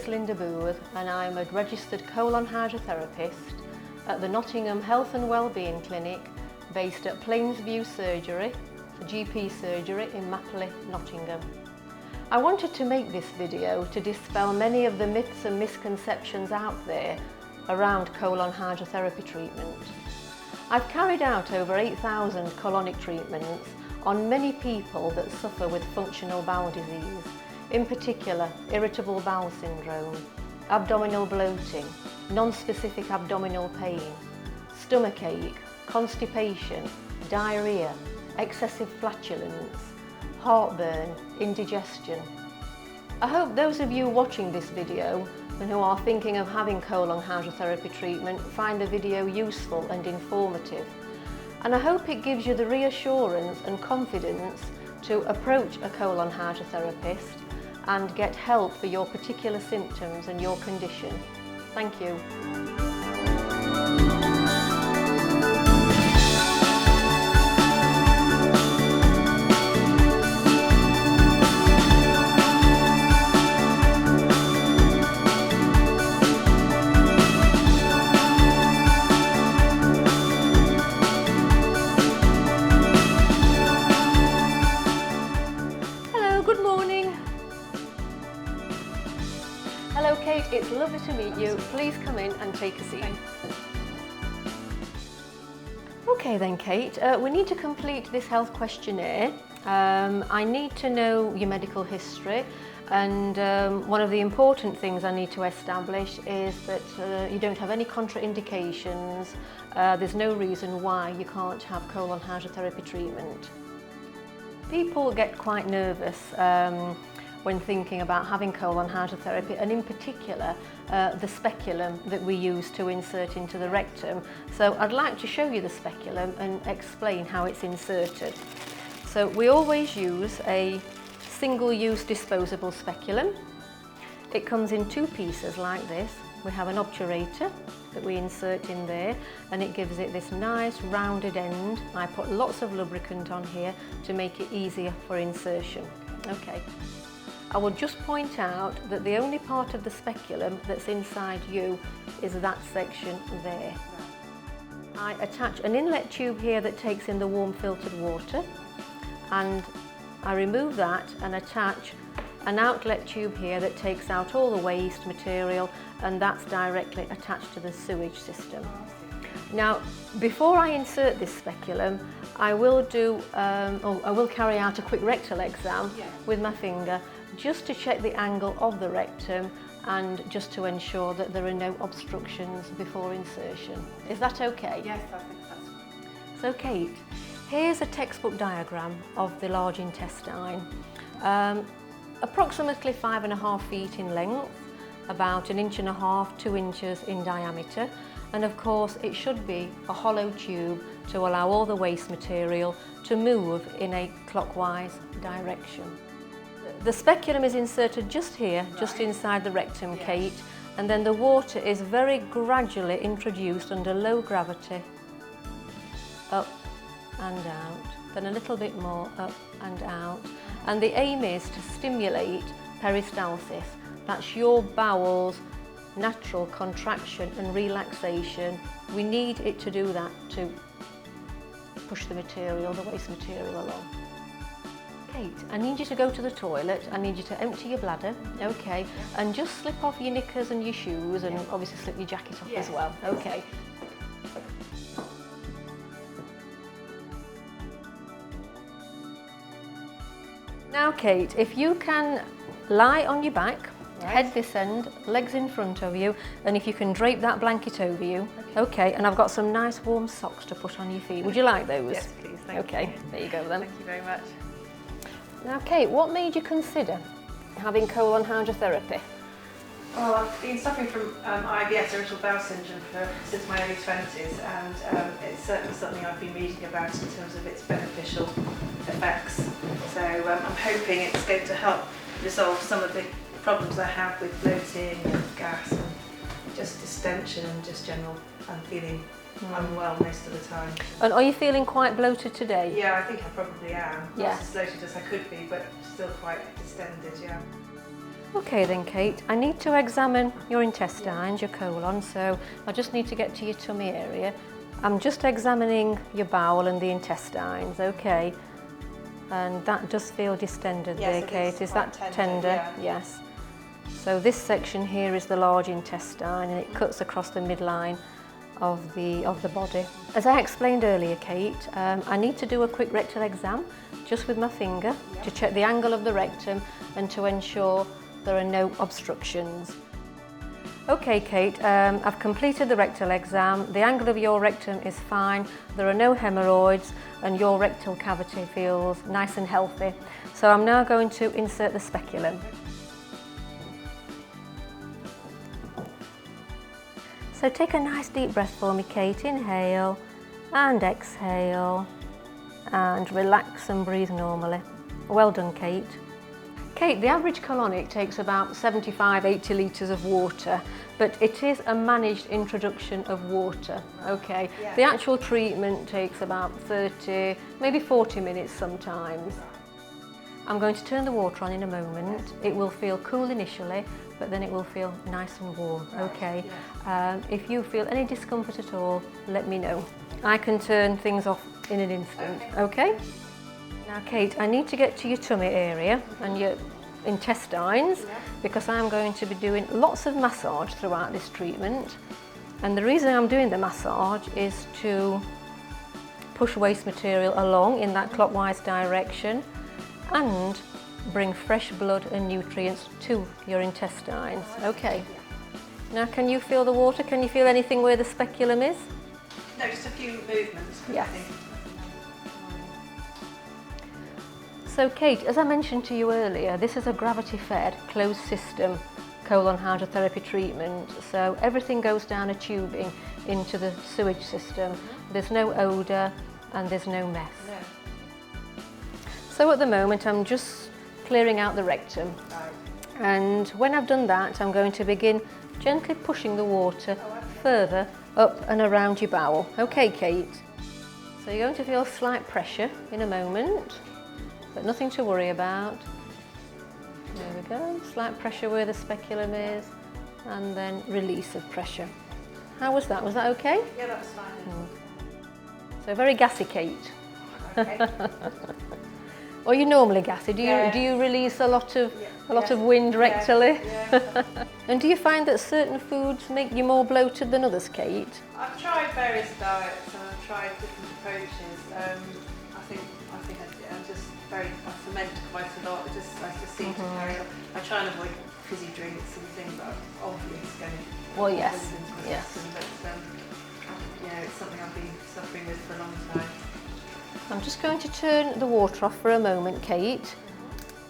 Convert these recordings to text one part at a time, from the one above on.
is Linda Booth and I'm a registered colon hydrotherapist at the Nottingham Health and Wellbeing Clinic based at Plainsview Surgery, a GP surgery in Mapley, Nottingham. I wanted to make this video to dispel many of the myths and misconceptions out there around colon hydrotherapy treatment. I've carried out over 8,000 colonic treatments on many people that suffer with functional bowel disease, in particular irritable bowel syndrome, abdominal bloating, non-specific abdominal pain, stomachache, constipation, diarrhea, excessive flatulence, heartburn, indigestion. I hope those of you watching this video and who are thinking of having colon hydrotherapy treatment find the video useful and informative. And I hope it gives you the reassurance and confidence to approach a colon hydrotherapist and get help for your particular symptoms and your condition. Thank you. Hello Kate, it's lovely to meet you. Please come in and take a seat. Okay then Kate, we need to complete this health questionnaire. I need to know your medical history, and one of the important things I need to establish is that you don't have any contraindications. There's no reason why you can't have colon hydrotherapy treatment. People get quite nervous when thinking about having colon hydrotherapy, and in particular the speculum that we use to insert into the rectum. So I'd like to show you the speculum and explain how it's inserted. So we always use a single-use disposable speculum. It comes in two pieces like this. We have an obturator that we insert in there, and it gives it this nice rounded end. I put lots of lubricant on here to make it easier for insertion. Okay. I will just point out that the only part of the speculum that's inside you is that section there. I attach an inlet tube here that takes in the warm filtered water, and I remove that and attach an outlet tube here that takes out all the waste material, and that's directly attached to the sewage system. Now, before I insert this speculum, I will carry out a quick rectal exam with my finger, just to check the angle of the rectum and just to ensure that there are no obstructions before insertion. Is that okay? Yes, I think that's fine. So Kate, here's a textbook diagram of the large intestine. Approximately 5.5 feet in length, about 1.5 inches, 2 inches in diameter, and of course it should be a hollow tube to allow all the waste material to move in a clockwise direction. The speculum is inserted just here, just inside the rectum, Kate, and then the water is very gradually introduced under low gravity, up and out, then a little bit more up and out, and the aim is to stimulate peristalsis. That's your bowel's natural contraction and relaxation. We need it to do that to push the material, the waste material along. Kate, I need you to go to the toilet. I need you to empty your bladder, okay, and just slip off your knickers and your shoes, and obviously slip your jacket off as well, okay. Now Kate, if you can lie on your back, head this end, legs in front of you, and if you can drape that blanket over you, okay, and I've got some nice warm socks to put on your feet. Would you like those? Yes, please, thank you. Okay, there you go then. Thank you very much. Now Kate, what made you consider having colon hydrotherapy? Well, I've been suffering from IBS, irritable bowel syndrome, since my early 20s, and it's certainly something I've been reading about in terms of its beneficial effects. So I'm hoping it's going to help resolve some of the problems I have with bloating and gas and just distension and just general, I'm feeling unwell most of the time. And are you feeling quite bloated today? Yeah, I think I probably am. Yeah. Not as bloated as I could be, but still quite distended, yeah. Okay then, Kate, I need to examine your intestines, your colon, so I just need to get to your tummy area. I'm just examining your bowel and the intestines, okay? And that does feel distended there, Kate. Is that tender? Yeah. Yes. So this section here is the large intestine and it cuts across the midline of the body. As I explained earlier, Kate, I need to do a quick rectal exam just with my finger to check the angle of the rectum and to ensure there are no obstructions. Okay, Kate, I've completed the rectal exam. The angle of your rectum is fine. There are no hemorrhoids and your rectal cavity feels nice and healthy. So I'm now going to insert the speculum. So take a nice deep breath for me, Kate. Inhale and exhale and relax and breathe normally. Well done, Kate. Kate, the average colonic takes about 75-80 litres of water, but it is a managed introduction of water, okay? Yeah. The actual treatment takes about 30, maybe 40 minutes sometimes. I'm going to turn the water on in a moment. It will feel cool initially, but then it will feel nice and warm, okay? If you feel any discomfort at all, let me know. I can turn things off in an instant, okay? Now, Kate, I need to get to your tummy area and your intestines because I'm going to be doing lots of massage throughout this treatment. And the reason I'm doing the massage is to push waste material along in that clockwise direction and bring fresh blood and nutrients to your intestines. Okay. Now, can you feel the water? Can you feel anything where the speculum is? No, just a few movements. Yes. So, Kate, as I mentioned to you earlier, this is a gravity-fed, closed system colon hydrotherapy treatment. So everything goes down a tubing into the sewage system. There's no odour and there's no mess. No. So at the moment I'm just clearing out the rectum. Right. And when I've done that, I'm going to begin gently pushing the water further up and around your bowel. Okay, Kate? So you're going to feel slight pressure in a moment, but nothing to worry about. There we go, slight pressure where the speculum is, and then release of pressure. How was that? Was that okay? Yeah, that's fine. So very gassy, Kate. Okay. Are you normally gassy? Do you Yeah. do you release a lot of Yeah. wind rectally? Yeah. And do you find that certain foods make you more bloated than others, Kate? I've tried various diets and I've tried different approaches. I think I'm just I ferment quite a lot. I just seem to carry on. I try and avoid fizzy drinks and things that are obvious going Well, yes, into my yes. system, but yeah, it's something I've been suffering with for a long time. I'm just going to turn the water off for a moment, Kate,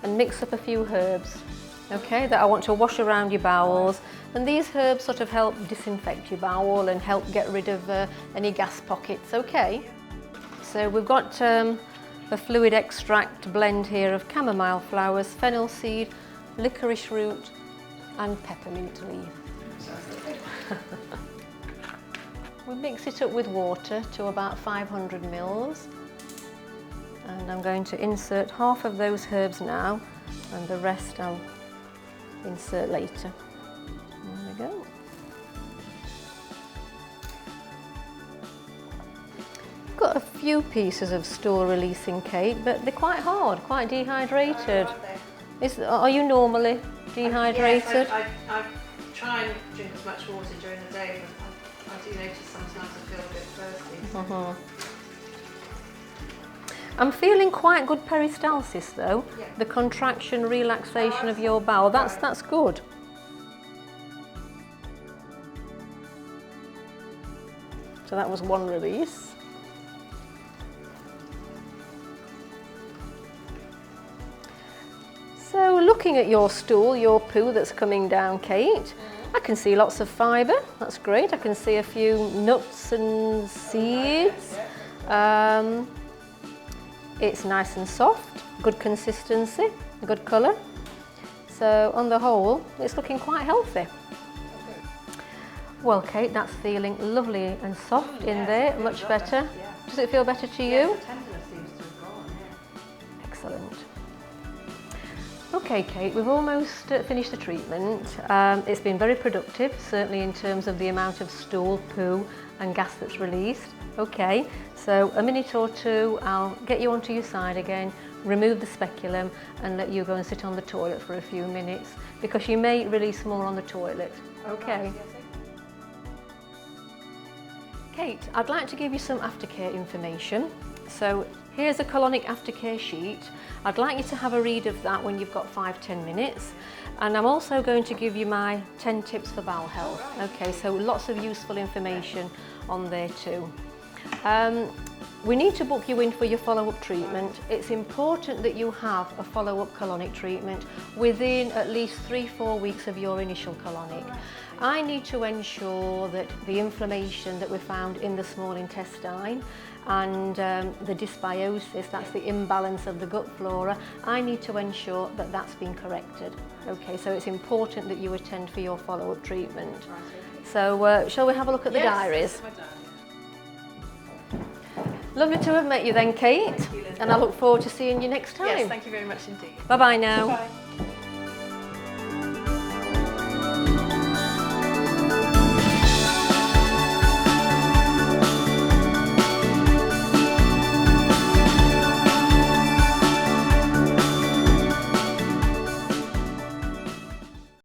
and mix up a few herbs, okay, that I want to wash around your bowels. And these herbs sort of help disinfect your bowel and help get rid of any gas pockets, okay? So we've got a fluid extract blend here of chamomile flowers, fennel seed, licorice root and peppermint leaf. We mix it up with water to about 500 mils. And I'm going to insert half of those herbs now, and the rest I'll insert later. There we go. Got a few pieces of stool releasing, Kate, but they're quite hard, quite dehydrated. Are you normally dehydrated? Yes, I try and drink as much water during the day, but I do notice sometimes I feel a bit thirsty. I'm feeling quite good peristalsis though. Yeah. The contraction, relaxation of your bowel. That's good. So that was one release. So looking at your stool, your poo that's coming down, Kate, I can see lots of fibre. That's great. I can see a few nuts and seeds. It's nice and soft, good consistency, good colour. So on the whole, it's looking quite healthy. Well, Kate, that's feeling lovely and soft in there, much better. Yeah. Does it feel better to you? Yes, the tenderness seems to have gone, yeah. Excellent. Okay, Kate, we've almost finished the treatment. It's been very productive, certainly in terms of the amount of stool, poo and gas that's released. Okay, so a minute or two, I'll get you onto your side again, remove the speculum and let you go and sit on the toilet for a few minutes because you may release more on the toilet. Okay. Kate, I'd like to give you some aftercare information. So here's a Colonic Aftercare sheet. I'd like you to have a read of that when you've got 5-10 minutes. And I'm also going to give you my 10 tips for bowel health. Okay, so lots of useful information on there too. We need to book you in for your follow-up treatment. It's important that you have a follow-up colonic treatment within at least 3-4 weeks of your initial colonic. I need to ensure that the inflammation that we found in the small intestine and the dysbiosis, that's the imbalance of the gut flora, I need to ensure that that's been corrected. Okay, so it's important that you attend for your follow-up treatment. So shall we have a look at the diaries? Lovely to have met you then, Kate. And I look forward to seeing you next time. Yes, thank you very much indeed. Bye-bye now. Bye.